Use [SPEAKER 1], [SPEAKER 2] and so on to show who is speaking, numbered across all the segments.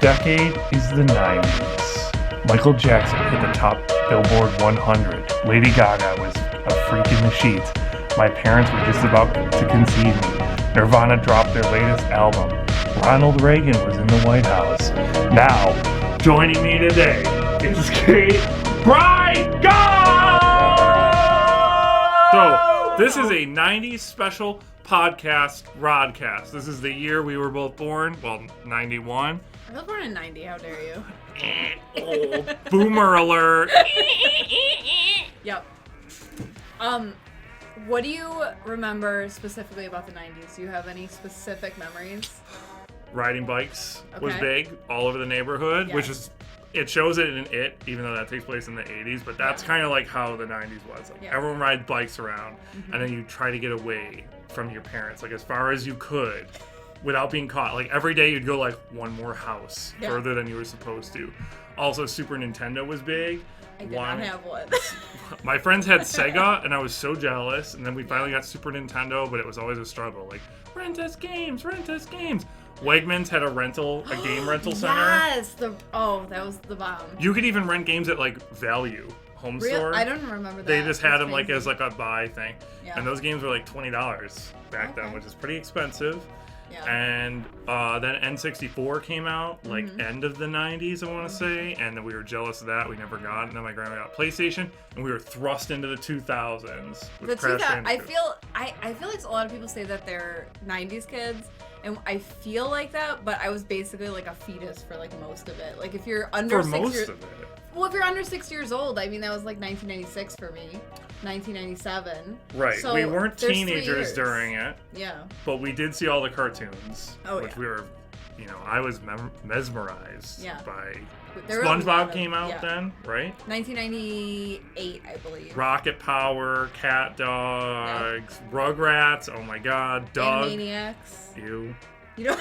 [SPEAKER 1] decade is the 90s. Michael Jackson hit the top Billboard 100. Lady Gaga was a freak in the sheets. My parents were just about to conceive me. Nirvana dropped their latest album. Ronald Reagan was in the White House. Now, joining me today is Kate Bride. So, this is a 90s special podcast, RODCAST. This is the year we were both born. Well, 91.
[SPEAKER 2] I was born in 90, how dare you?
[SPEAKER 1] Oh, boomer alert.
[SPEAKER 2] Yep. What do you remember specifically about the 90s? Do you have any specific memories?
[SPEAKER 1] Riding bikes was big all over the neighborhood,
[SPEAKER 2] Yes.
[SPEAKER 1] which is, it shows it in It, even though that takes place in the 80s, but that's kind of like how the 90s was. Like, everyone rides bikes around, and then you try to get away from your parents, like, as far as you could, without being caught. Like, every day you'd go, like, one more house further than you were supposed to. Also, Super Nintendo was big.
[SPEAKER 2] I did not have one.
[SPEAKER 1] My friends had Sega, and I was so jealous, and then we finally got Super Nintendo, but it was always a struggle. Like, rent us games, rent us games. Wegmans had a game rental center.
[SPEAKER 2] Yes! That was the bomb.
[SPEAKER 1] You could even rent games at, like, Value Home Store.
[SPEAKER 2] I don't remember that.
[SPEAKER 1] They just had them,
[SPEAKER 2] crazy.
[SPEAKER 1] like, as, like, a buy thing.
[SPEAKER 2] Yeah.
[SPEAKER 1] And those games were, like, $20 back then, which is pretty expensive.
[SPEAKER 2] Yeah.
[SPEAKER 1] And then N64 came out, like, end of the 90s, I want to say. And then we were jealous of that. We never got it. And then my grandma got PlayStation. And we were thrust into the 2000s. With Crash Bandicoot.
[SPEAKER 2] I feel like a lot of people say that they're 90s kids. And I feel like that, but I was basically like a fetus for like most of it. Like if you're under
[SPEAKER 1] for
[SPEAKER 2] 6
[SPEAKER 1] most
[SPEAKER 2] years,
[SPEAKER 1] of it.
[SPEAKER 2] Well, if you're under 6 years old, I mean that was like 1996 for me, 1997.
[SPEAKER 1] Right.
[SPEAKER 2] So
[SPEAKER 1] we weren't
[SPEAKER 2] there's 3
[SPEAKER 1] teenagers
[SPEAKER 2] years.
[SPEAKER 1] during it.
[SPEAKER 2] Yeah.
[SPEAKER 1] But we did see all the cartoons,
[SPEAKER 2] Oh,
[SPEAKER 1] which
[SPEAKER 2] yeah.
[SPEAKER 1] we were, I was mesmerized by.
[SPEAKER 2] There were a lot
[SPEAKER 1] SpongeBob
[SPEAKER 2] of-
[SPEAKER 1] came out then, right?
[SPEAKER 2] 1998, I believe.
[SPEAKER 1] Rocket Power, Cat Dogs, Rugrats. Oh my God, Doug.
[SPEAKER 2] Animaniacs.
[SPEAKER 1] Ew.
[SPEAKER 2] You don't.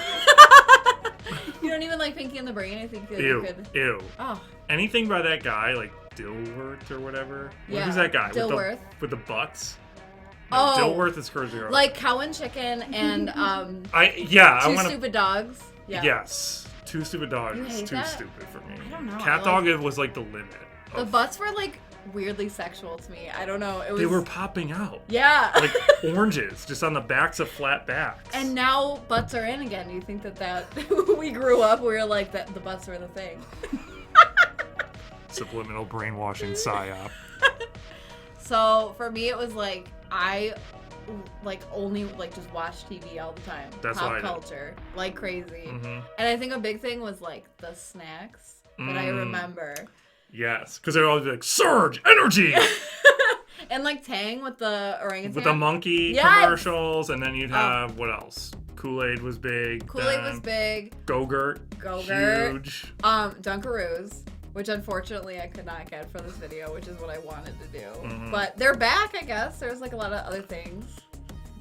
[SPEAKER 2] You don't even like Pinky and the Brain. I think that
[SPEAKER 1] Ew.
[SPEAKER 2] you could.
[SPEAKER 1] Ew.
[SPEAKER 2] Oh.
[SPEAKER 1] Anything by that guy, like Dilworth or whatever.
[SPEAKER 2] Yeah.
[SPEAKER 1] Who's that guy?
[SPEAKER 2] Dilworth.
[SPEAKER 1] With the butts. No,
[SPEAKER 2] Oh.
[SPEAKER 1] Dilworth is Crazy Girl.
[SPEAKER 2] Like Cow and Chicken and
[SPEAKER 1] Two
[SPEAKER 2] Stupid Dogs. Yeah.
[SPEAKER 1] Yes. Two Stupid Dogs
[SPEAKER 2] You
[SPEAKER 1] is
[SPEAKER 2] hate
[SPEAKER 1] too
[SPEAKER 2] that?
[SPEAKER 1] stupid for me.
[SPEAKER 2] I don't know.
[SPEAKER 1] Cat Dog was like the limit.
[SPEAKER 2] The butts were like weirdly sexual to me. I don't know. It was.
[SPEAKER 1] They were popping out.
[SPEAKER 2] Yeah.
[SPEAKER 1] Like oranges, just on the backs of flat backs.
[SPEAKER 2] And now butts are in again. Do you think that we grew up, we were like that the butts were the thing?
[SPEAKER 1] Subliminal brainwashing psyop.
[SPEAKER 2] So for me, it was like I only just watch TV all the time.
[SPEAKER 1] That's
[SPEAKER 2] Pop
[SPEAKER 1] why I did.
[SPEAKER 2] culture like crazy.
[SPEAKER 1] Mm-hmm.
[SPEAKER 2] And I think a big thing was like the snacks that I remember.
[SPEAKER 1] Yes, because they'd always be like, Surge! Energy!
[SPEAKER 2] And like Tang with the orangutan.
[SPEAKER 1] With the monkey commercials, and then you'd have, what else? Kool-Aid was big.
[SPEAKER 2] Kool-Aid was big.
[SPEAKER 1] Go-Gurt. Huge.
[SPEAKER 2] Dunkaroos, which unfortunately I could not get for this video, which is what I wanted to do. But they're back, I guess. There's like a lot of other things.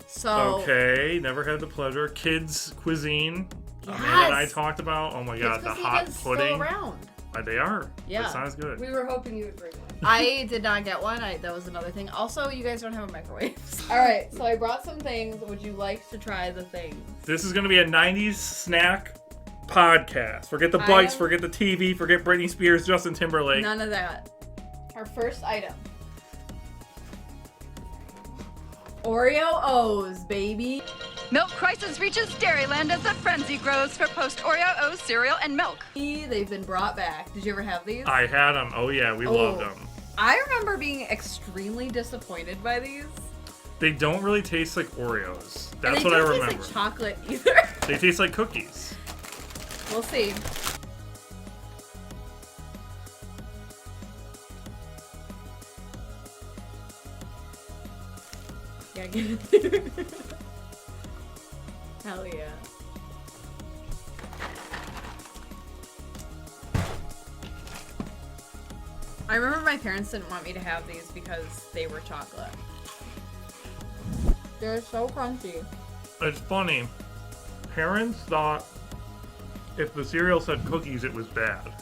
[SPEAKER 2] So
[SPEAKER 1] Okay, never had the pleasure. Kids cuisine.
[SPEAKER 2] Yes.
[SPEAKER 1] Amanda and I talked about. Oh my God, the hot
[SPEAKER 2] is
[SPEAKER 1] pudding.
[SPEAKER 2] Still around.
[SPEAKER 1] They are.
[SPEAKER 2] Yeah.
[SPEAKER 1] That sounds good.
[SPEAKER 3] We were hoping you would bring one.
[SPEAKER 2] I did not get one. That was another thing. Also, you guys don't have a microwave. All right, so I brought some things. Would you like to try the things?
[SPEAKER 1] This is going to be a 90s snack podcast. Forget the bikes, forget the TV, forget Britney Spears, Justin Timberlake.
[SPEAKER 2] None of that. Our first item. Oreo O's, baby.
[SPEAKER 4] Milk crisis reaches Dairyland as a frenzy grows for post-Oreo O's cereal and milk.
[SPEAKER 2] They've been brought back. Did you ever have these?
[SPEAKER 1] I had them. Oh yeah, we loved them.
[SPEAKER 2] I remember being extremely disappointed by these.
[SPEAKER 1] They don't really taste like Oreos. That's
[SPEAKER 2] And
[SPEAKER 1] what I
[SPEAKER 2] they don't
[SPEAKER 1] remember.
[SPEAKER 2] taste like chocolate either.
[SPEAKER 1] They taste like cookies.
[SPEAKER 2] We'll see. Yeah, give it. Hell yeah. I remember my parents didn't want me to have these because they were chocolate. They're so crunchy.
[SPEAKER 1] It's funny. Parents thought if the cereal said cookies, it was bad.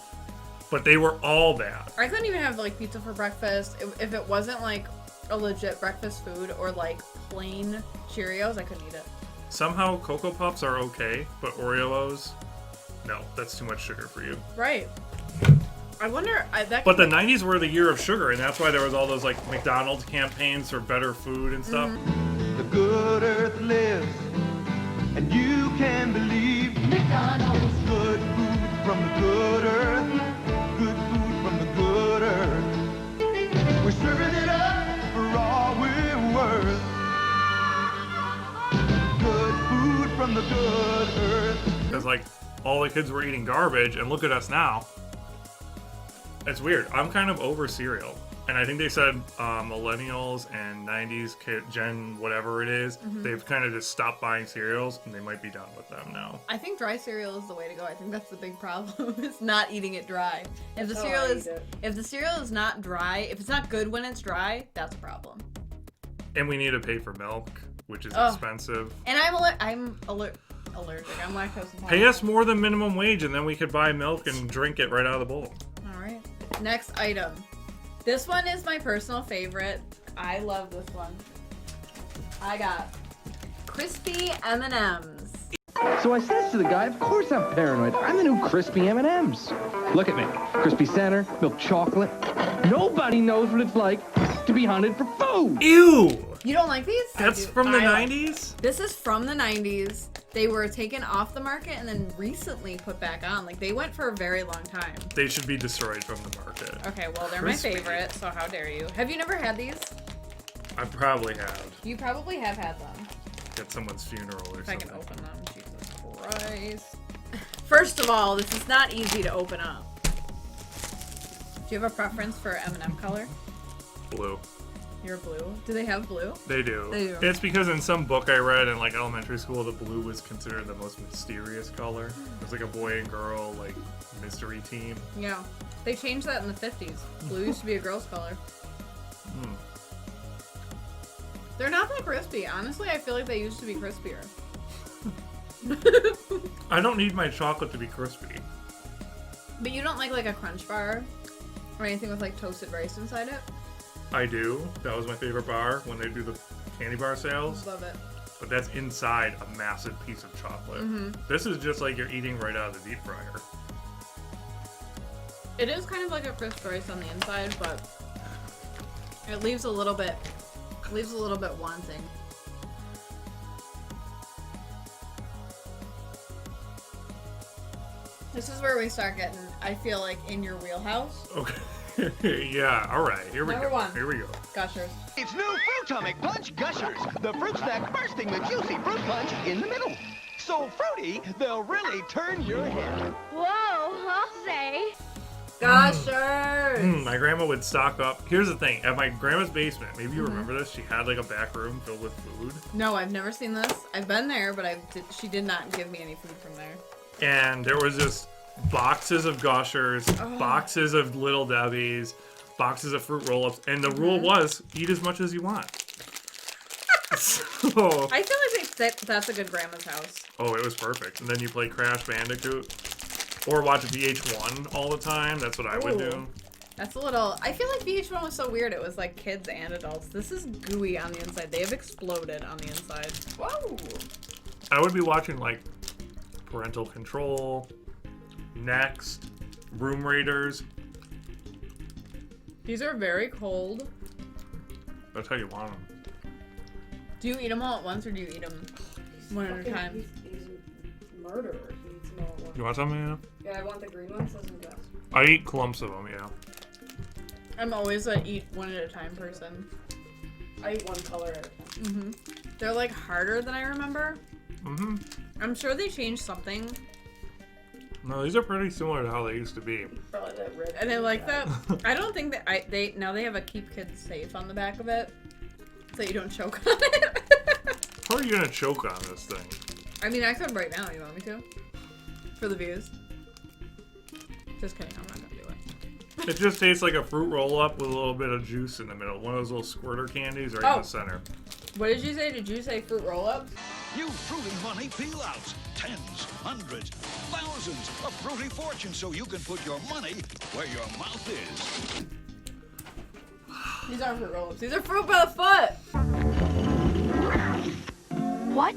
[SPEAKER 1] But they were all bad.
[SPEAKER 2] I couldn't even have like pizza for breakfast. If it wasn't like a legit breakfast food or like plain Cheerios, I couldn't eat it.
[SPEAKER 1] Somehow Cocoa Puffs are okay, but Oreos, no, that's too much sugar for you.
[SPEAKER 2] Right. I wonder.
[SPEAKER 1] But the 90s were the year of sugar, and that's why there was all those like McDonald's campaigns for better food and stuff.
[SPEAKER 3] The good earth lives, and you can believe McDonald's. Good food from the good earth. Good food from the good earth. We're serving it up for all we're worth. Good food from the good earth.
[SPEAKER 1] Because like all the kids were eating garbage, and look at us now. It's weird. I'm kind of over cereal. And I think they said millennials and 90s gen whatever it is, they've kind of just stopped buying cereals, and they might be done with them now.
[SPEAKER 2] I think dry cereal is the way to go. I think that's the big problem. Is not eating it dry. If the cereal is not dry, if it's not good when it's dry, that's a problem.
[SPEAKER 1] And we need to pay for milk, which is expensive.
[SPEAKER 2] And I'm allergic. I'm lactose intolerant.
[SPEAKER 1] Pay us more than minimum wage, and then we could buy milk and drink it right out of the bowl.
[SPEAKER 2] All right. Next item. This one is my personal favorite. I love this one. I got crispy M&Ms.
[SPEAKER 5] So I says to the guy, of course I'm paranoid. I'm the new crispy M&Ms. Look at me. Crispy center, milk chocolate. Nobody knows what it's like to be hunted for food.
[SPEAKER 1] Ew!
[SPEAKER 2] You don't like these?
[SPEAKER 1] That's from the 90s?
[SPEAKER 2] This is from the 90s. They were taken off the market and then recently put back on. Like, they went for a very long time.
[SPEAKER 1] They should be destroyed from the market.
[SPEAKER 2] Okay, well, they're
[SPEAKER 1] Crispy.
[SPEAKER 2] my favorite, so how dare you. Have you never had these?
[SPEAKER 1] I probably have.
[SPEAKER 2] You probably have had them.
[SPEAKER 1] At someone's funeral or
[SPEAKER 2] If
[SPEAKER 1] something.
[SPEAKER 2] I can open them. Jesus Christ. First of all, this is not easy to open up. Do you have a preference for M&M color?
[SPEAKER 1] Blue.
[SPEAKER 2] You're blue. Do they have blue?
[SPEAKER 1] They do.
[SPEAKER 2] They do.
[SPEAKER 1] It's because in some book I read in like elementary school, the blue was considered the most mysterious color. It was like a boy and girl like mystery team.
[SPEAKER 2] Yeah. They changed that in the 50s. Blue used to be a girl's color. They're not that crispy. Honestly, I feel like they used to be crispier.
[SPEAKER 1] I don't need my chocolate to be crispy.
[SPEAKER 2] But you don't like a crunch bar or anything with like toasted rice inside it?
[SPEAKER 1] I do. That was my favorite bar when they do the candy bar sales.
[SPEAKER 2] Love it.
[SPEAKER 1] But that's inside a massive piece of chocolate. This is just like you're eating right out of the deep fryer.
[SPEAKER 2] It is kind of like a crisp rice on the inside, but it leaves a little bit wanting. This is where we start getting, I feel like, in your wheelhouse.
[SPEAKER 1] Okay. Yeah, alright. Here we
[SPEAKER 2] Number
[SPEAKER 1] go.
[SPEAKER 2] one.
[SPEAKER 1] Here we go.
[SPEAKER 2] Gushers.
[SPEAKER 3] It's new Fruitomic Punch Gushers, the fruit snack bursting the juicy fruit punch in the middle. So fruity, they'll really turn your head.
[SPEAKER 6] Whoa, I'll say.
[SPEAKER 2] Gushers!
[SPEAKER 1] My grandma would stock up. Here's the thing. At my grandma's basement, maybe you remember this, she had like a back room filled with food.
[SPEAKER 2] No, I've never seen this. I've been there, but she did not give me any food from there.
[SPEAKER 1] And there was just boxes of Gushers, boxes of Little Debbie's, boxes of fruit roll-ups, and the rule was eat as much as you want. So,
[SPEAKER 2] I feel like that's a good grandma's house.
[SPEAKER 1] oh, it was perfect. And then you play Crash Bandicoot or watch VH1 all the time. That's what I would do.
[SPEAKER 2] That's a little... I feel like VH1 was so weird. It was like kids and adults. This is gooey on the inside. They have exploded on the inside. Whoa!
[SPEAKER 1] I would be watching like Parental Control, Next, Room Raiders.
[SPEAKER 2] These are very cold.
[SPEAKER 1] That's how you want them.
[SPEAKER 2] Do you eat them all at once or do you eat them one at a time?
[SPEAKER 7] He's a murderer. He eats them all at once.
[SPEAKER 1] You want some, yeah?
[SPEAKER 7] Yeah, I want the green ones. Doesn't guess.
[SPEAKER 1] I eat clumps of them, yeah.
[SPEAKER 2] I'm always a eat one at a time person.
[SPEAKER 7] I eat one color at a time.
[SPEAKER 2] They're like harder than I remember. I'm sure they changed something.
[SPEAKER 1] No, these are pretty similar to how they used to be.
[SPEAKER 7] Probably that red.
[SPEAKER 2] And I like that. I don't think that they have a keep kids safe on the back of it, so you don't choke on it.
[SPEAKER 1] How are you gonna choke on this thing?
[SPEAKER 2] I mean, I could right now. You want me to? For the views. Just kidding. I'm not gonna do it.
[SPEAKER 1] It just tastes like a fruit roll-up with a little bit of juice in the middle. One of those little squirter candies right in the center.
[SPEAKER 2] What did you say? Did you say fruit roll-ups?
[SPEAKER 8] New Fruity Money peel-outs. Tens, hundreds, thousands of fruity fortune so you can put your money where your mouth is.
[SPEAKER 2] These aren't fruit roll-ups. These are fruit by the foot.
[SPEAKER 6] What?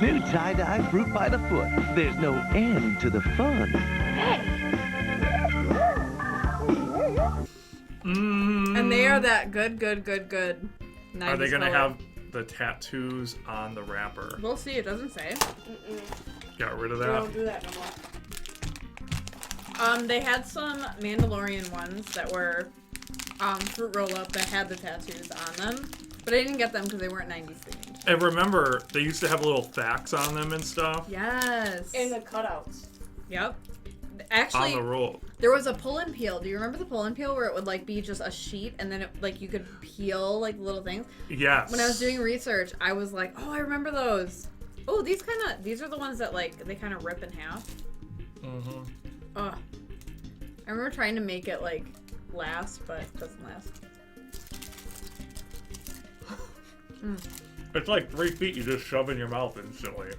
[SPEAKER 3] New tie-dye fruit by the foot. There's no end to the fun.
[SPEAKER 2] And they are that good.
[SPEAKER 1] Are they gonna have the tattoos on the wrapper?
[SPEAKER 2] We'll see. It doesn't say.
[SPEAKER 1] Got rid of
[SPEAKER 7] We
[SPEAKER 1] that.
[SPEAKER 7] don't do that no more.
[SPEAKER 2] They had some Mandalorian ones that were fruit roll-up that had the tattoos on them, but I didn't get them because they weren't 90s themed.
[SPEAKER 1] And remember, they used to have little facts on them and stuff.
[SPEAKER 2] Yes.
[SPEAKER 7] And the cutouts.
[SPEAKER 2] Yep. Actually,
[SPEAKER 1] On the roll.
[SPEAKER 2] there was a pull and peel. Do you remember the pull and peel where it would like be just a sheet and then it, like you could peel like little things?
[SPEAKER 1] Yes.
[SPEAKER 2] When I was doing research, I was like, oh, I remember those. Oh, these are the ones that like they kind of rip in half.
[SPEAKER 1] Mm-hmm.
[SPEAKER 2] Ugh. I remember trying to make it like last, but it doesn't last.
[SPEAKER 1] It's like 3 feet you just shove in your mouth instantly.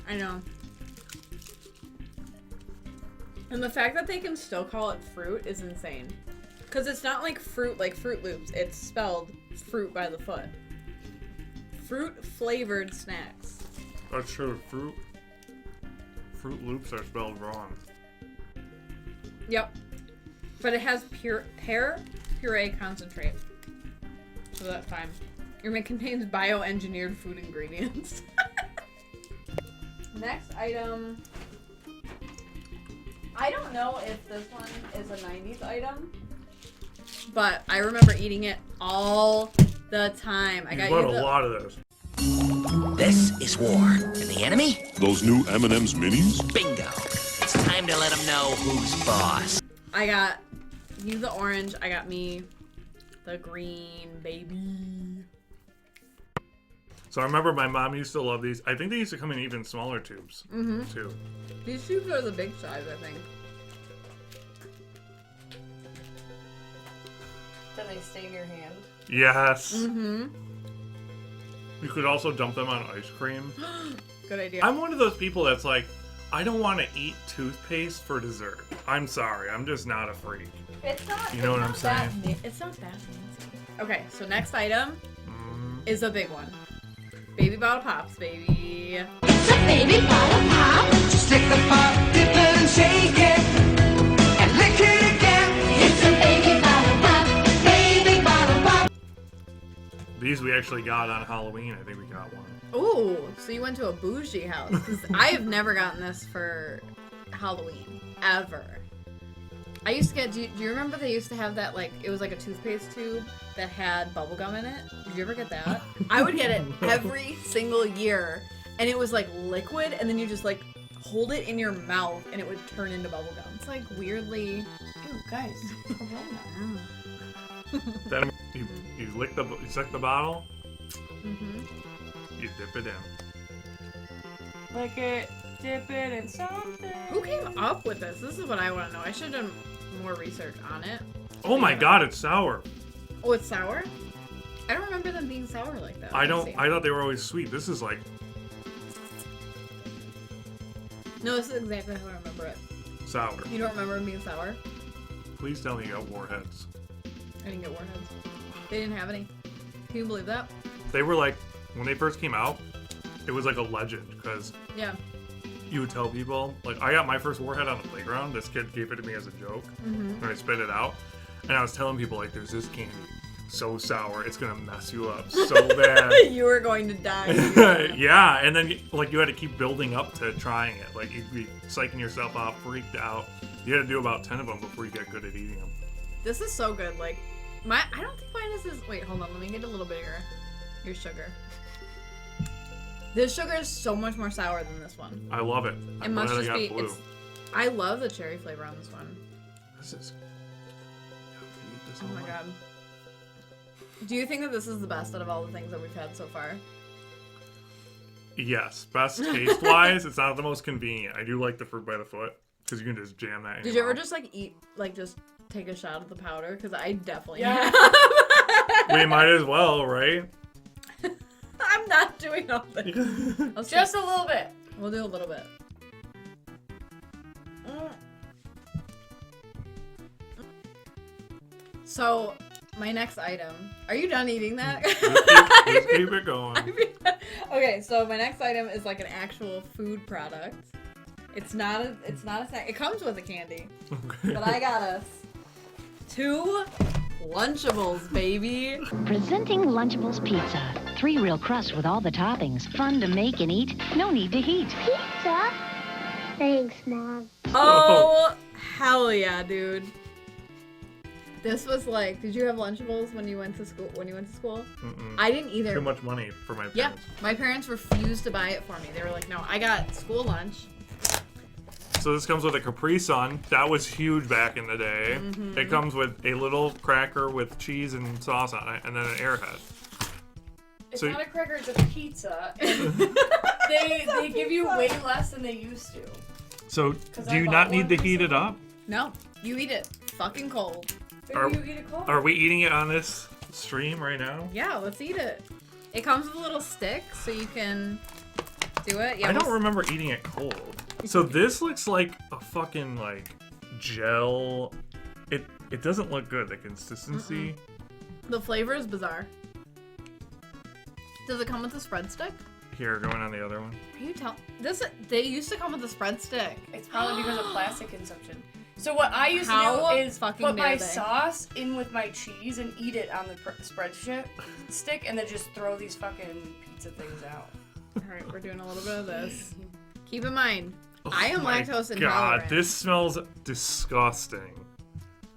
[SPEAKER 2] I know. And the fact that they can still call it fruit is insane. Because it's not like Fruit Loops. It's spelled fruit by the foot. Fruit flavored snacks.
[SPEAKER 1] That's true. Fruit Loops are spelled wrong.
[SPEAKER 2] Yep. But it has pear puree concentrate. So that's fine. It contains bioengineered food ingredients. Next item. I don't know if this one is a 90s item, but I remember eating it all the time. I got
[SPEAKER 1] You
[SPEAKER 2] you
[SPEAKER 1] bought a lot of those.
[SPEAKER 9] This is war. And the enemy?
[SPEAKER 10] Those new M&M's minis?
[SPEAKER 9] Bingo. It's time to let them know who's boss.
[SPEAKER 2] I got you the orange. I got me the green, baby.
[SPEAKER 1] So I remember my mom used to love these. I think they used to come in even smaller tubes, too.
[SPEAKER 2] These tubes are the big size, I think.
[SPEAKER 7] Then they stay in your hand.
[SPEAKER 1] Yes.
[SPEAKER 2] Mm-hmm.
[SPEAKER 1] You could also dump them on ice cream.
[SPEAKER 2] Good idea.
[SPEAKER 1] I'm one of those people that's like, I don't want to eat toothpaste for dessert. I'm sorry. I'm just not a freak.
[SPEAKER 2] It's not.
[SPEAKER 1] You know what I'm saying?
[SPEAKER 2] It's not that fancy. Okay, so next item is a big one. Baby bottle pops, baby.
[SPEAKER 6] It's a baby bottle pop.
[SPEAKER 3] Stick the pop, dip it and shake it, and lick it again.
[SPEAKER 6] It's a baby bottle pop. Baby bottle pop.
[SPEAKER 1] These we actually got on Halloween. I think we got one.
[SPEAKER 2] Ooh, so you went to a bougie house. 'Cause I have never gotten this for Halloween, ever. I used to get, do you remember they used to have that, like, it was like a toothpaste tube that had bubble gum in it? Did you ever get that? I would get it every single year, and it was like liquid, and then you just like hold it in your mouth, and it would turn into bubble gum. It's like weirdly,
[SPEAKER 7] Ew, guys. Corona.
[SPEAKER 1] Then you suck the bottle,
[SPEAKER 2] Mm-hmm.
[SPEAKER 1] you dip it in.
[SPEAKER 7] Lick it, dip it in something.
[SPEAKER 2] Who came up with this? This is what I want to know. I should have done more research on it.
[SPEAKER 1] Oh my god, it's sour.
[SPEAKER 2] Oh, it's sour? I don't remember them being sour like that.
[SPEAKER 1] I
[SPEAKER 2] Let's see.
[SPEAKER 1] thought they were always sweet. This is like
[SPEAKER 2] No, this is exactly how I remember it.
[SPEAKER 1] sour.
[SPEAKER 2] You don't remember them being sour?
[SPEAKER 1] Please tell me you got warheads.
[SPEAKER 2] I didn't get warheads. They didn't have any. Can you believe that?
[SPEAKER 1] They were like, when they first came out, it was like a legend because
[SPEAKER 2] Yeah.
[SPEAKER 1] you would tell people, like, I got my first warhead on the playground. This kid gave it to me as a joke, and I spit it out. And I was telling people, like, there's this candy, so sour, it's gonna mess you up so bad.
[SPEAKER 2] You were going to die.
[SPEAKER 1] Yeah, and then, like, you had to keep building up to trying it. Like, you'd be psyching yourself out, freaked out. You had to do about 10 of them before you get good at eating them.
[SPEAKER 2] This is so good. Like, I don't think mine is as... Wait, hold on. Let me get a little bigger. Here's sugar. This sugar is so much more sour than this one.
[SPEAKER 1] I love it.
[SPEAKER 2] It
[SPEAKER 1] I'm
[SPEAKER 2] must
[SPEAKER 1] glad I
[SPEAKER 2] just
[SPEAKER 1] got
[SPEAKER 2] be...
[SPEAKER 1] blue.
[SPEAKER 2] I love the cherry flavor on this one.
[SPEAKER 1] This is...
[SPEAKER 2] Oh my god. Do you think that this is the best out of all the things that we've had so far?
[SPEAKER 1] Yes, best taste-wise, it's not the most convenient. I do like the fruit by the foot, because you can just jam that in
[SPEAKER 2] Did
[SPEAKER 1] your
[SPEAKER 2] you ever
[SPEAKER 1] mouth.
[SPEAKER 2] just, like, eat... Like, just take a shot of the powder? Because I definitely
[SPEAKER 7] Yeah.
[SPEAKER 2] have.
[SPEAKER 1] We might as well, right?
[SPEAKER 2] I'm not doing all this. Let's
[SPEAKER 7] Just a little bit.
[SPEAKER 2] We'll do a little bit. So, my next item. Are you done eating that?
[SPEAKER 1] Just keep it going.
[SPEAKER 2] I Okay, so my next item is like an actual food product. It's not a snack. It comes with a candy.
[SPEAKER 1] Okay.
[SPEAKER 2] But I got us 2 Lunchables, baby.
[SPEAKER 11] Presenting Lunchables Pizza. 3 real crusts with all the toppings. Fun to make and eat. No need to heat.
[SPEAKER 6] Pizza? Thanks, Mom.
[SPEAKER 2] Oh, hell yeah, dude. This was like, did you have Lunchables when you went to school?
[SPEAKER 1] Mm-mm.
[SPEAKER 2] I didn't either.
[SPEAKER 1] Too much money for my parents.
[SPEAKER 2] Yeah, my parents refused to buy it for me. They were like, no, I got school lunch.
[SPEAKER 1] So this comes with a Capri Sun. That was huge back in the day.
[SPEAKER 2] Mm-hmm.
[SPEAKER 1] It comes with a little cracker with cheese and sauce on it, and then an Airhead.
[SPEAKER 7] It's
[SPEAKER 1] So-
[SPEAKER 7] not a cracker, it's a pizza. And they give you way less than they used to.
[SPEAKER 1] So do you
[SPEAKER 7] I
[SPEAKER 1] not
[SPEAKER 7] bought
[SPEAKER 1] need
[SPEAKER 7] one
[SPEAKER 1] to heat it
[SPEAKER 7] recently.
[SPEAKER 1] up?
[SPEAKER 2] No, you eat it fucking cold.
[SPEAKER 1] Are,
[SPEAKER 7] You eat it cold.
[SPEAKER 1] are we eating it on this stream right now?
[SPEAKER 2] Yeah, let's eat it. It comes with a little stick, so you can do it. Yeah,
[SPEAKER 1] I don't remember eating it cold. So this looks like a fucking like gel. It doesn't look good. The consistency.
[SPEAKER 2] The flavor is bizarre. Does it come with a spread stick?
[SPEAKER 1] Here, going on the other one.
[SPEAKER 2] Are you they used to come with a spread stick.
[SPEAKER 7] It's probably because of plastic consumption. So what I used
[SPEAKER 2] How
[SPEAKER 7] to do is
[SPEAKER 2] fucking
[SPEAKER 7] put my
[SPEAKER 2] dare they?
[SPEAKER 7] sauce in with my cheese and eat it on the spread stick, and then just throw these fucking pizza things out.
[SPEAKER 2] Alright, we're doing a little bit of this. Keep in mind,
[SPEAKER 1] Oh
[SPEAKER 2] I am
[SPEAKER 1] my
[SPEAKER 2] lactose intolerant.
[SPEAKER 1] God, this smells disgusting.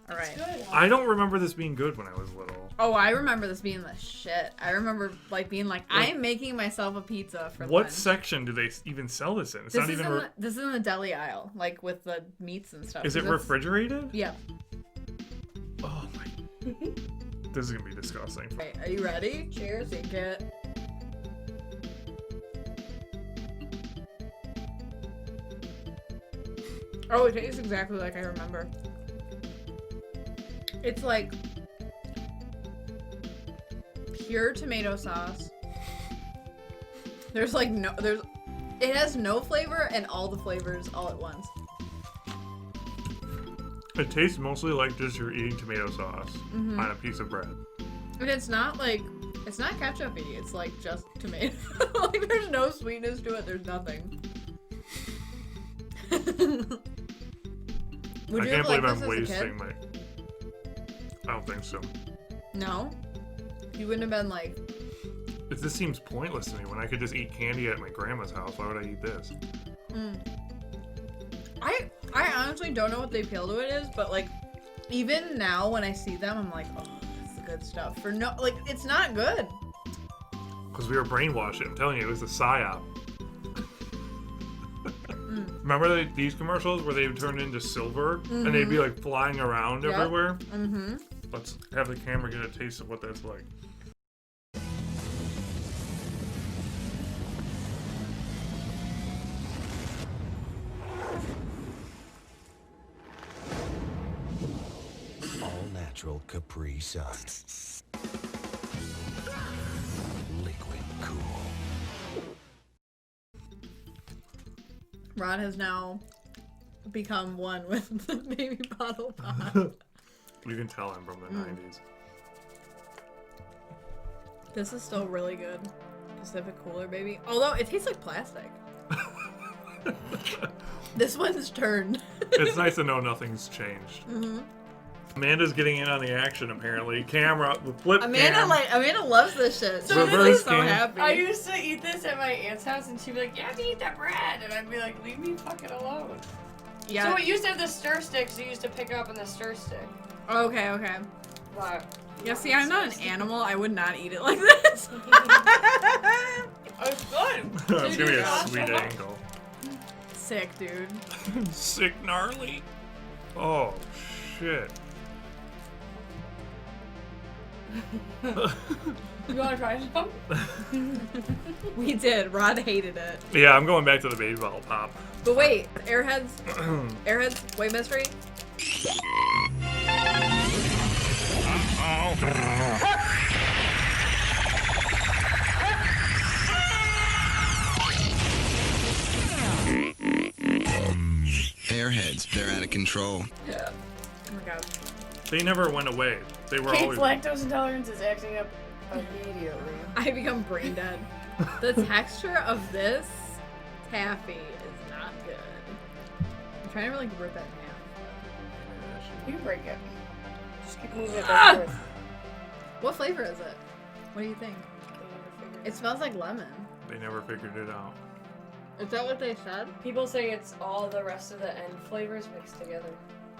[SPEAKER 2] Alright.
[SPEAKER 1] I don't remember this being good when I was little.
[SPEAKER 2] Oh, I remember this being the shit. I remember like being like, I am making myself a pizza for
[SPEAKER 1] What
[SPEAKER 2] lunch.
[SPEAKER 1] section do they even sell this in? It's
[SPEAKER 2] This
[SPEAKER 1] not
[SPEAKER 2] is
[SPEAKER 1] even.
[SPEAKER 2] this is in the deli aisle, like with the meats and stuff.
[SPEAKER 1] Is it
[SPEAKER 2] 'cause it's-
[SPEAKER 1] refrigerated?
[SPEAKER 2] Yeah.
[SPEAKER 1] Oh my. This is gonna be disgusting.
[SPEAKER 2] Okay, are you ready? Cheers, take it. Oh, it tastes exactly like I remember. It's like pure tomato sauce. There's like it has no flavor and all the flavors all at once.
[SPEAKER 1] It tastes mostly like just you're eating tomato sauce
[SPEAKER 2] Mhm.
[SPEAKER 1] on a piece of bread.
[SPEAKER 2] And it's not ketchup-y, it's like just tomato. Like there's no sweetness to it, there's nothing. Would
[SPEAKER 1] I
[SPEAKER 2] you
[SPEAKER 1] can't
[SPEAKER 2] have
[SPEAKER 1] believe
[SPEAKER 2] liked
[SPEAKER 1] I'm
[SPEAKER 2] this as a
[SPEAKER 1] wasting
[SPEAKER 2] kid?
[SPEAKER 1] my. I don't think so.
[SPEAKER 2] No? You wouldn't have been like,
[SPEAKER 1] This seems pointless to me when I could just eat candy at my grandma's house. Why would I eat this?
[SPEAKER 2] I honestly don't know what the appeal to it is, but like, even now when I see them, I'm like, oh, this is the good stuff. It's not good.
[SPEAKER 1] Because we were brainwashed. I'm telling you, it was a psyop. Remember these commercials where they would turn into silver and they'd be like flying around
[SPEAKER 2] Yep.
[SPEAKER 1] everywhere?
[SPEAKER 2] Mm-hmm.
[SPEAKER 1] Let's have the camera get a taste of what that's like.
[SPEAKER 12] All natural Capri Sun. Liquid cool.
[SPEAKER 2] Rod has now become one with the baby bottle pop.
[SPEAKER 1] You can tell I'm from the 90s.
[SPEAKER 2] This is still really good. Pacific Cooler, baby. Although it tastes like plastic. This one's turned.
[SPEAKER 1] It's nice to know nothing's changed.
[SPEAKER 2] Mm-hmm.
[SPEAKER 1] Amanda's getting in on the action, apparently. Camera, the flip cam.
[SPEAKER 2] Amanda loves this shit.
[SPEAKER 7] So
[SPEAKER 2] She's
[SPEAKER 1] Reverse
[SPEAKER 2] so
[SPEAKER 1] cam.
[SPEAKER 2] happy.
[SPEAKER 7] I used to eat this at my aunt's house, and she'd be like, "You have to eat that bread," and I'd be like, "Leave me fucking alone."
[SPEAKER 2] Yeah.
[SPEAKER 7] So it used to have the stir stick, so you used to pick up on the stir stick.
[SPEAKER 2] Okay.
[SPEAKER 7] But
[SPEAKER 2] Yeah, see, I'm not an animal. I would not eat it like this.
[SPEAKER 7] it's good.
[SPEAKER 1] That's gonna be a sweet angle.
[SPEAKER 2] Sick, dude.
[SPEAKER 1] Sick gnarly. Oh, shit.
[SPEAKER 7] You want to try some?
[SPEAKER 2] We did. Rod hated it.
[SPEAKER 1] Yeah, I'm going back to the baby bottle pop.
[SPEAKER 2] But wait, Airheads, wait, mystery?
[SPEAKER 13] Airheads, they're out of control.
[SPEAKER 2] Yeah. Oh my god.
[SPEAKER 1] They never went away. They were
[SPEAKER 7] Kate's
[SPEAKER 1] always.
[SPEAKER 7] lactose intolerance is acting up immediately.
[SPEAKER 2] I become brain dead. The texture of this taffy is not good. I'm trying to really rip it in half.
[SPEAKER 7] You break it. Just keep moving it back and forth.
[SPEAKER 2] What flavor is it? What do you think? It smells like lemon.
[SPEAKER 1] They never figured it out.
[SPEAKER 2] Is that what they said?
[SPEAKER 7] People say it's all the rest of the end flavors mixed together.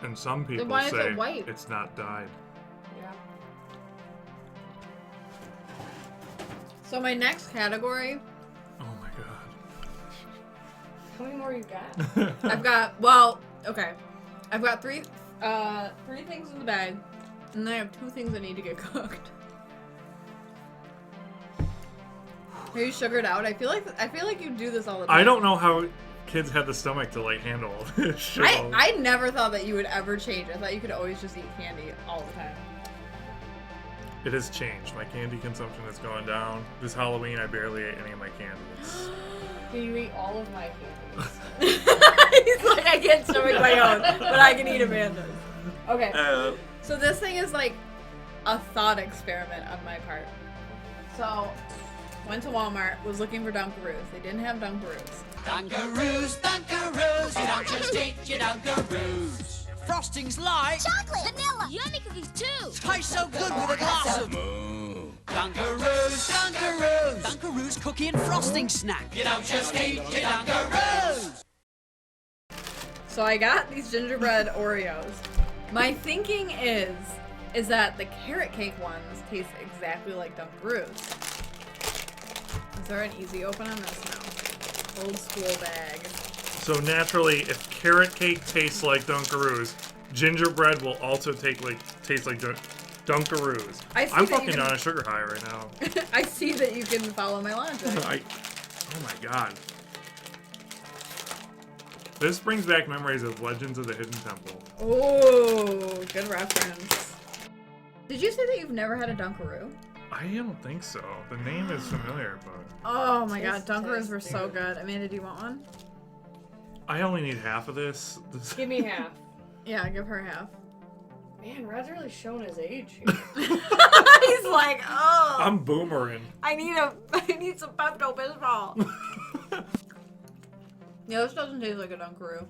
[SPEAKER 1] And some people
[SPEAKER 2] why is
[SPEAKER 1] say
[SPEAKER 2] it white?
[SPEAKER 1] it's not dyed.
[SPEAKER 7] Yeah.
[SPEAKER 2] So my next category,
[SPEAKER 1] Oh my god.
[SPEAKER 7] How many more you got?
[SPEAKER 2] I've got I've got three things in the bag, and then I have 2 things that need to get cooked. Are you sugared out? I feel like you do this all the time.
[SPEAKER 1] I don't know how kids have the stomach to like handle this show.
[SPEAKER 2] I never thought that you would ever change. I thought you could always just eat candy all the time.
[SPEAKER 1] It has changed. My candy consumption has gone down. This Halloween, I barely ate any of my candies.
[SPEAKER 7] Can you eat all of my candies?
[SPEAKER 2] He's like, I can't stomach my own, but I can eat Amanda's. Okay. So this thing is like a thought experiment on my part. So, went to Walmart, was looking for Dunkaroos. They didn't have Dunkaroos.
[SPEAKER 9] Dunkaroos, Dunkaroos, you don't just eat your Dunkaroos. Frosting's light.
[SPEAKER 6] Chocolate, vanilla, yummy cookies too.
[SPEAKER 9] Tastes so good with a glass of Dunkaroos, Dunkaroos. Dunkaroos cookie and frosting snack. You don't just eat your Dunkaroos.
[SPEAKER 2] So I got these gingerbread Oreos. My thinking is that the carrot cake ones taste exactly like Dunkaroos. Is there an easy open on this now? Old school bag.
[SPEAKER 1] So naturally, if carrot cake tastes like Dunkaroos, gingerbread will also taste like Dunkaroos. I'm fucking on a sugar high right now.
[SPEAKER 2] I see that you can follow my logic.
[SPEAKER 1] Oh my god. This brings back memories of Legends of the Hidden Temple.
[SPEAKER 2] Oh, good reference. Did you say that you've never had a Dunkaroo?
[SPEAKER 1] I don't think so. The name is familiar, but...
[SPEAKER 2] Oh my god, Dunkaroos were so good. Amanda, do you want one?
[SPEAKER 1] I only need half of this.
[SPEAKER 7] Give me half.
[SPEAKER 2] Yeah, give her half.
[SPEAKER 7] Man, Rod's really showing his age here.
[SPEAKER 2] He's like, oh.
[SPEAKER 1] I'm boomering.
[SPEAKER 2] I need some Pepto Bismol. Yeah, this doesn't taste like a Dunkaroo.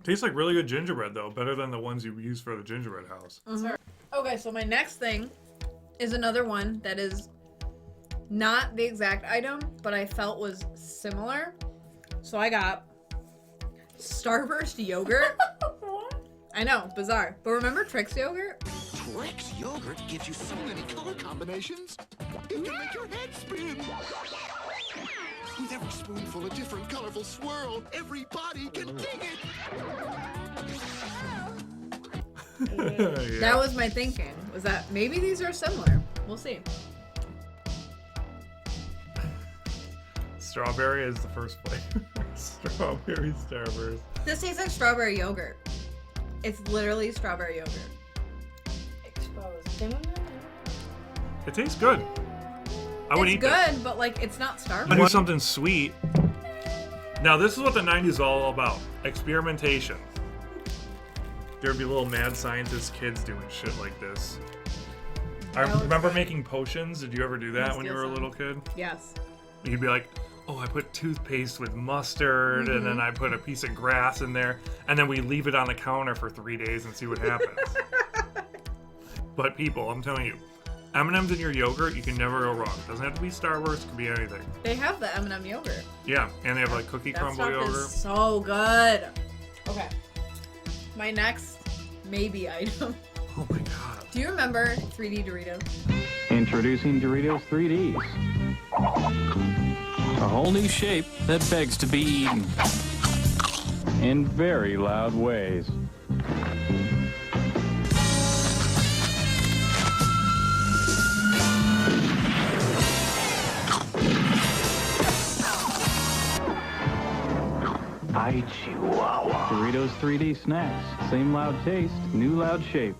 [SPEAKER 1] Tastes like really good gingerbread, though. Better than the ones you use for the gingerbread house.
[SPEAKER 2] Mm-hmm. Okay, so my next thing is another one that is not the exact item, but I felt was similar. So I got Starburst Yogurt.
[SPEAKER 7] What?
[SPEAKER 2] I know, bizarre. But remember Trix Yogurt?
[SPEAKER 12] Trix Yogurt gives you so many color combinations, it can make your head spin. With every spoonful a different colorful swirl, everybody can dig it.
[SPEAKER 1] Yeah.
[SPEAKER 2] That was my thinking, was that maybe these are similar. We'll see.
[SPEAKER 1] Strawberry is the first flavor. Strawberry Starburst.
[SPEAKER 2] This tastes like strawberry yogurt. It's literally strawberry yogurt.
[SPEAKER 7] Exposed.
[SPEAKER 1] It tastes good. I would
[SPEAKER 2] It's
[SPEAKER 1] eat this.
[SPEAKER 2] good, but like it's not
[SPEAKER 1] I
[SPEAKER 2] Starburst.
[SPEAKER 1] do something sweet. Now this is what the 90s is all about. Experimentation. There'd be little mad scientist kids doing shit like this. I remember making potions. Did you ever do that when you were a little kid?
[SPEAKER 2] Yes.
[SPEAKER 1] You'd be like, oh, I put toothpaste with mustard, and then I put a piece of grass in there, and then we leave it on the counter for 3 days and see what happens. But people, I'm telling you, M&M's in your yogurt, you can never go wrong. It doesn't have to be Starburst, it could be anything.
[SPEAKER 2] They have the M&M yogurt.
[SPEAKER 1] Yeah, and they have like cookie
[SPEAKER 2] That
[SPEAKER 1] crumble
[SPEAKER 2] stuff
[SPEAKER 1] yogurt.
[SPEAKER 2] is so good. Okay. My next maybe item.
[SPEAKER 1] Oh my god.
[SPEAKER 2] Do you remember 3D Doritos?
[SPEAKER 5] Introducing Doritos 3Ds. A whole new shape that begs to be eaten. In very loud ways. I Chihuahua. Doritos 3D snacks. Same loud taste, new loud shape.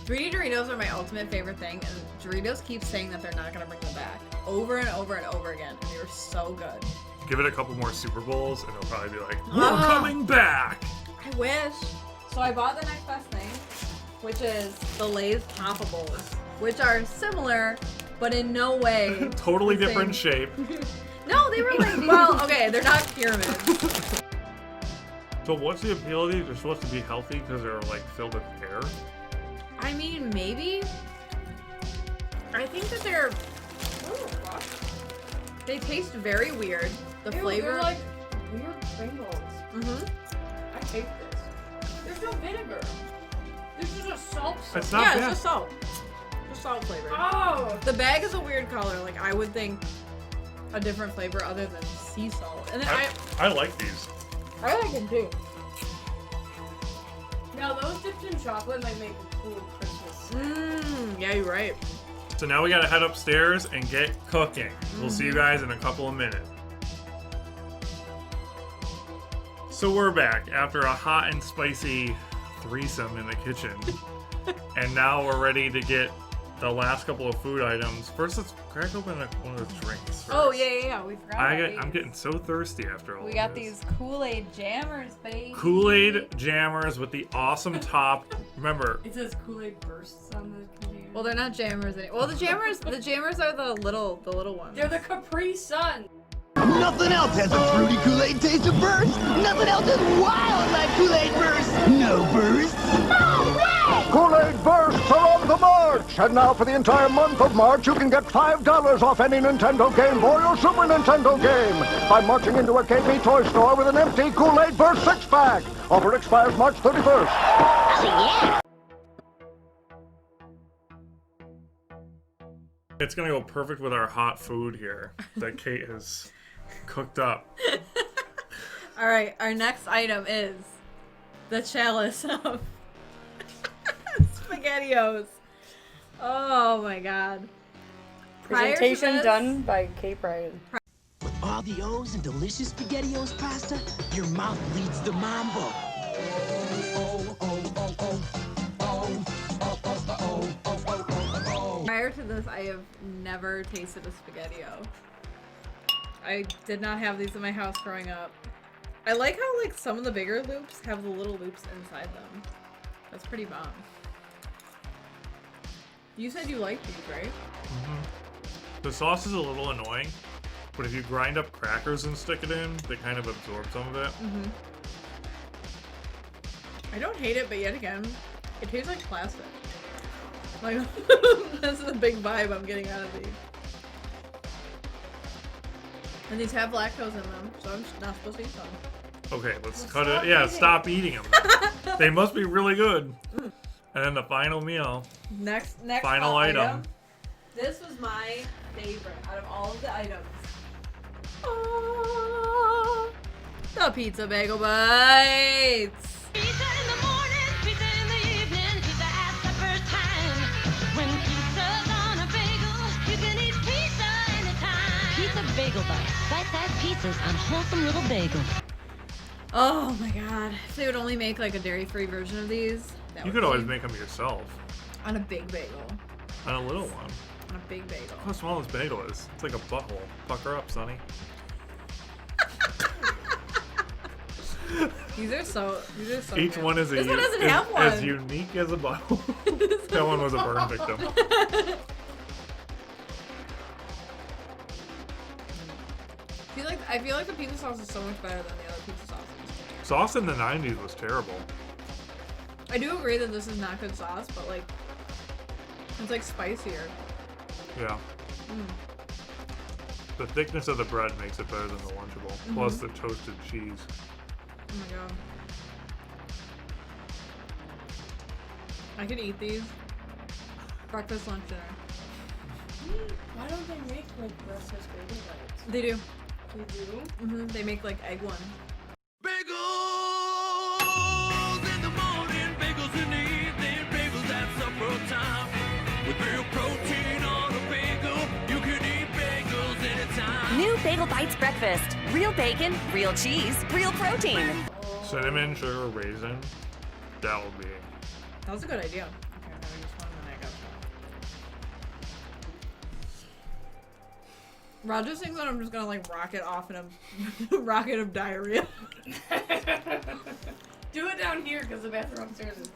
[SPEAKER 2] 3D Doritos are my ultimate favorite thing, and Doritos keep saying that they're not going to bring them back. Over and over and over again, and they were so good.
[SPEAKER 1] Give it a couple more Super Bowls, and it'll probably be like, we're coming back!
[SPEAKER 2] I wish. So I bought the next best thing, which is the Lay's Poppables, which are similar but in no way.
[SPEAKER 1] Totally
[SPEAKER 2] the
[SPEAKER 1] different
[SPEAKER 2] same.
[SPEAKER 1] shape.
[SPEAKER 2] No, they were like, well, okay, they're not pyramids.
[SPEAKER 1] So what's the appeal of these? They're supposed to be healthy because they're like filled with air.
[SPEAKER 2] I mean, maybe. I think that they're. They taste very weird. The flavor.
[SPEAKER 7] They're like weird Pringles.
[SPEAKER 2] Mm-hmm.
[SPEAKER 7] I hate this. There's no vinegar. This is a salt.
[SPEAKER 1] It's not
[SPEAKER 2] Yeah,
[SPEAKER 1] bad.
[SPEAKER 2] it's just salt. Just salt flavor.
[SPEAKER 7] Oh.
[SPEAKER 2] The bag is a weird color. Like I would think a different flavor other than sea salt. And then
[SPEAKER 1] I like these.
[SPEAKER 2] I like them too.
[SPEAKER 7] Now those dipped in chocolate might make a cool Christmas.
[SPEAKER 2] Yeah, you're right.
[SPEAKER 1] So now we gotta head upstairs and get cooking. We'll see you guys in a couple of minutes. So we're back after a hot and spicy threesome in the kitchen. And now we're ready to get the last couple of food items. First, let's crack open one of the drinks. First.
[SPEAKER 2] Oh, yeah. We forgot about
[SPEAKER 1] I'm
[SPEAKER 2] these.
[SPEAKER 1] getting so thirsty after all
[SPEAKER 2] We
[SPEAKER 1] of
[SPEAKER 2] got
[SPEAKER 1] this.
[SPEAKER 2] these Kool-Aid jammers, baby.
[SPEAKER 1] Kool-Aid jammers with the awesome top. Remember,
[SPEAKER 7] It says Kool-Aid bursts on the container.
[SPEAKER 2] Well, they're not jammers anymore. Well, the jammers are the little ones.
[SPEAKER 7] They're the Capri Sun.
[SPEAKER 3] Nothing else has a fruity Kool-Aid taste of burst. Nothing else is wild like Kool-Aid burst. No burst.
[SPEAKER 13] Kool-Aid Bursts are on the march! And now for the entire month of March, you can get $5 off any Nintendo Game Boy or Super Nintendo game by marching into a KB toy store with an empty Kool-Aid Burst 6-pack. Offer expires March 31st.
[SPEAKER 11] Yeah.
[SPEAKER 1] it's gonna go perfect with our hot food here that Kate has cooked up.
[SPEAKER 2] All right, our next item is the Chalice of Spaghettios. Oh my god. Prior to
[SPEAKER 7] Presentation
[SPEAKER 2] this-
[SPEAKER 7] done by Kate Bryan.
[SPEAKER 9] With all the O's and delicious SpaghettiOs pasta, your mouth leads the mambo. Oh, oh, oh, oh, oh, oh, oh, oh, oh.
[SPEAKER 2] Prior to this, I have never tasted a Spaghettio. I did not have these in my house growing up. I like how like some of the bigger loops have the little loops inside them. That's pretty bomb. You said you liked these, right?
[SPEAKER 1] Mm-hmm. The sauce is a little annoying, but if you grind up crackers and stick it in, they kind of absorb some of it.
[SPEAKER 2] Mm-hmm. I don't hate it, but yet again, it tastes like plastic. Like, this is a big vibe I'm getting out of these. And these have lactose in them, so I'm not supposed to eat them.
[SPEAKER 1] Okay, let's cut it. Yeah, stop eating them. They must be really good. And then the final meal.
[SPEAKER 2] Next
[SPEAKER 1] Final
[SPEAKER 2] hot
[SPEAKER 1] item.
[SPEAKER 2] This was my favorite out of all of the items. The pizza bagel bites.
[SPEAKER 6] Pizza in the morning, pizza in the evening, pizza at supper time. When pizza's on a bagel, you can eat pizza anytime.
[SPEAKER 11] Pizza bagel bites. Bite-sized pizzas on wholesome little bagel.
[SPEAKER 2] Oh my god. If they would only make like a dairy-free version of these. That
[SPEAKER 1] You
[SPEAKER 2] would
[SPEAKER 1] could always
[SPEAKER 2] be-
[SPEAKER 1] make them yourself.
[SPEAKER 2] On a big bagel.
[SPEAKER 1] On a little one.
[SPEAKER 2] On a big bagel.
[SPEAKER 1] Look how small this bagel is. It's like a butthole. Pucker up, Sonny.
[SPEAKER 2] These are so
[SPEAKER 1] Each
[SPEAKER 2] good.
[SPEAKER 1] one is
[SPEAKER 2] This one doesn't have one.
[SPEAKER 1] as unique as a butthole. That one was a burn victim.
[SPEAKER 2] I feel like the pizza sauce is so much better than the other pizza sauces.
[SPEAKER 1] Sauce in the 90s was terrible.
[SPEAKER 2] I do agree that this is not good sauce, but like it's like spicier.
[SPEAKER 1] Yeah.
[SPEAKER 2] Mm.
[SPEAKER 1] The thickness of the bread makes it better than the Lunchable. Plus the toasted cheese.
[SPEAKER 2] Oh my god. I could eat these. Breakfast, lunch, dinner.
[SPEAKER 7] Why don't they make like breakfast bagel bites?
[SPEAKER 2] They do.
[SPEAKER 7] They do?
[SPEAKER 2] Mm-hmm. They make like egg one.
[SPEAKER 9] Bagels in the morning, bagels in the evening, bagels at supper time. With real protein on a bagel, you can eat bagels anytime.
[SPEAKER 14] New Bagel Bites breakfast. Real bacon, real cheese, real protein.
[SPEAKER 1] Cinnamon, sugar, raisin. That would be.
[SPEAKER 2] That was a good idea. Okay, I'm having this one and I got that. Rod just thinks that I'm just gonna like rocket off in a rocket of diarrhea.
[SPEAKER 7] Do it down here because the bathroom upstairs is.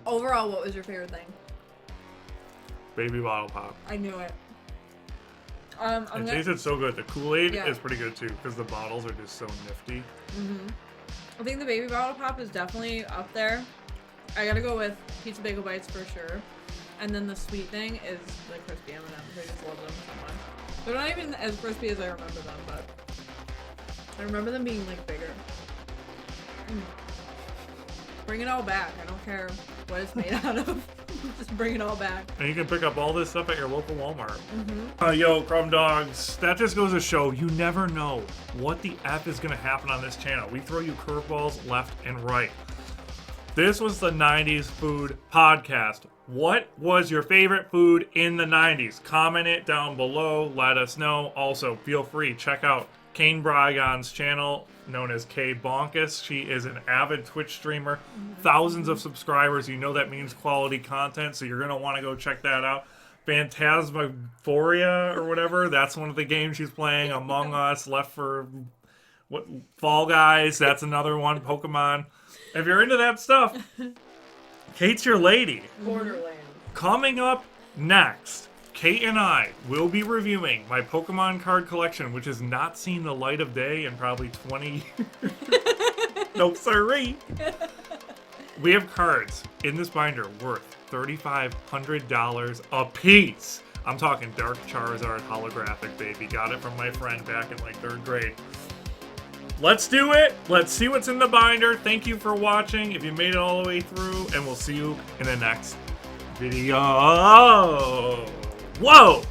[SPEAKER 2] Overall, what was your favorite thing?
[SPEAKER 1] Baby bottle pop.
[SPEAKER 2] I knew it.
[SPEAKER 1] It tasted so good. The Kool-Aid
[SPEAKER 2] Yeah.
[SPEAKER 1] is pretty good too because the bottles are just so nifty.
[SPEAKER 2] I think the baby bottle pop is definitely up there. I gotta go with pizza bagel bites for sure. And then the sweet thing is the crispy M&Ms. I just love them so much. They're not even as crispy as I remember them, but I remember them being like bigger. Bring it all back. I don't care what it's made out of. Just bring it all back.
[SPEAKER 1] And you can pick up all this stuff at your local Walmart. Yo, Crumb Dogs. That just goes to show you never know what the F is going to happen on this channel. We throw you curveballs left and right. This was the 90s Food Podcast. What was your favorite food in the 90s? Comment it down below. Let us know. Also, feel free. Check out Kane Brygon's channel, known as K Bonkus. She is an avid Twitch streamer. Thousands of subscribers. You know that means quality content, so you're going to want to go check that out. Phantasmaphoria or whatever. That's one of the games she's playing. Among Us, Left for... what? Fall Guys. That's another one. Pokemon. If you're into that stuff, Kate's your lady.
[SPEAKER 2] Borderlands.
[SPEAKER 1] Coming up next, Kate and I will be reviewing my Pokemon card collection, which has not seen the light of day in probably 20 years. No, sirree. We have cards in this binder worth $3,500 a piece. I'm talking Dark Charizard holographic, baby. Got it from my friend back in like 3rd grade. Let's do it. Let's see what's in the binder. Thank you for watching if you made it all the way through, and we'll see you in the next video. Whoa!